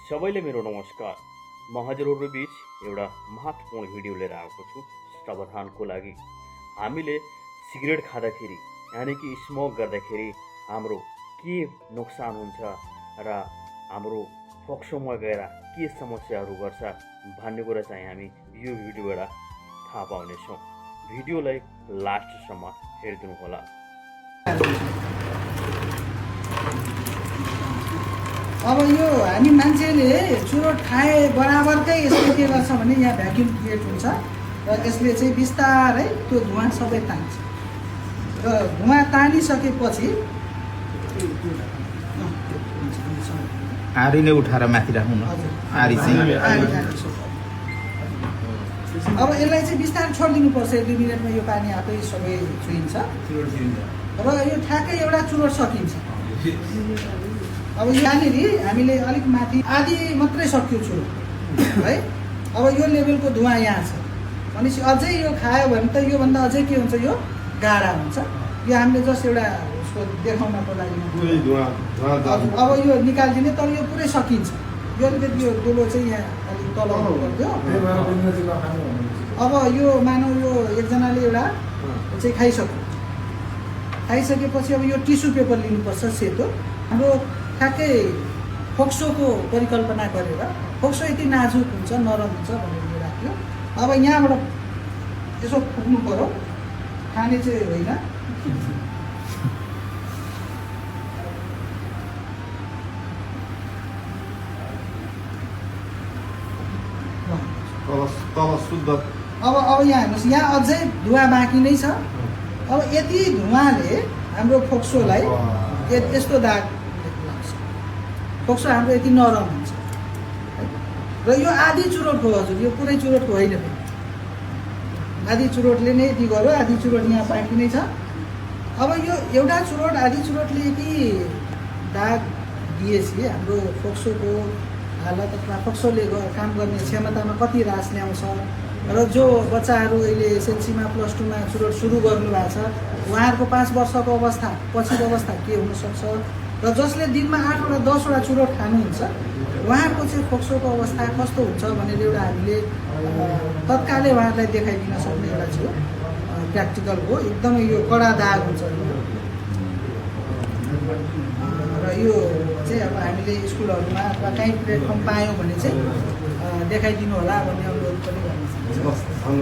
सबैले मेरो नमस्कार। म हजुरहरू बीच एउटा महत्त्वपूर्ण भिडियो लिएर आएको छु सावधानको लागि। हामीले सिगरेट खाँदाखेरि यानि कि स्मोक गर्दाखेरि हाम्रो के नोक्सान हुन्छ र हाम्रो फोक्सोमा गएर के समस्याहरू गर्छ भन्ने कुरा चाहिँ हामी यो भिडियोबाट थाहा पाउनेछौँ। भिडियोलाई लास्टसम्म हेरिदिनु होला। अब यो हामी मान्छेले चुरोट खाए बराबरकै यसले के गर्छ भने यहाँ भ्याक्युम क्रिएट हुन्छ र यसले चाहिँ बिस्तारै त्यो धुवा सबै तान्छ र धुवा तानिसकेपछि आरी नै उठाएर माथि राख्नु न। आरी चाहिँ अब यसलाई चाहिँ बिस्तारै छोडिदिनुपर्छ। 2 मिनटमा यो पानी आफै सबै छुइन्छ र यो ठ्याक्कै एउटा चुरोट सकिन्छ। अब यहाँनिर हामीले अलिक माथि आधी मात्रै सक्यो चुरोट है। अब यो लेभलको धुवा यहाँ छ भनेपछि अझै यो खायो भने त योभन्दा अझै के हुन्छ, यो गाढा हुन्छ। यो हामीले जस्ट एउटा उसको देखाउनको लागि अब यो निकालिदिने, तर यो पुरै सकिन्छ। यो अलिकति यो गोलो चाहिँ यहाँ अलिक तल पर्थ्यो। अब यो मानौ यो एकजनाले एउटा चाहिँ खाइसकेपछि अब यो टिस्यु पेपर लिनुपर्छ सेतो। हाम्रो ठ्याक्कै फोक्सोको परिकल्पना गरेर, फोक्सो यति नाजुक हुन्छ, नरम हुन्छ भनेर राख्यो। अब यहाँबाट यसो फुक्नु पऱ्यो, खाने चाहिँ होइन। तल शुद्ध। अब यहाँ हेर्नुहोस्, यहाँ अझै धुवा बाँकी नै छ। अब यति धुवाले हाम्रो फोक्सोलाई यस्तो दाग लाग्छ। फोक्सो हाम्रो यति नरम हुन्छ र यो आधी चुरोटको, हजुर यो पुरै चुरोटको होइन। आधी चुरोटले नै यति गर्यो, आधी चुरोट यहाँ बाँकी नै छ। अब यो एउटा चुरोट, आधी चुरोटले यति दाग दिएपछि हाम्रो फोक्सोको हालत अथवा फोक्सोले काम गर्ने क्षमतामा कति ह्रास ल्याउँछ र जो बच्चाहरू अहिले एसएलसीमा प्लस 2मा चुरोट सुरु गर्नुभएको छ उहाँहरूको 5 वर्षको अवस्था पछिको अवस्था के हुनसक्छ र जसले दिनमा 8वटा 10वटा चुरोट खानुहुन्छ उहाँहरूको चाहिँ फोक्सोको अवस्था कस्तो हुन्छ भनेर एउटा हामीले तत्कालै उहाँहरूलाई देखाइदिन सक्ने एउटा चाहिँ प्र्याक्टिकल हो। एकदमै यो कडा दाग हुन्छ र यो चाहिँ अब हामीले स्कुलहरूमा अथवा काहीँ प्लेटफर्म पायौँ भने चाहिँ देखाइदिनु होला भन्ने अनुरोध पनि गर्न चाहन्छु।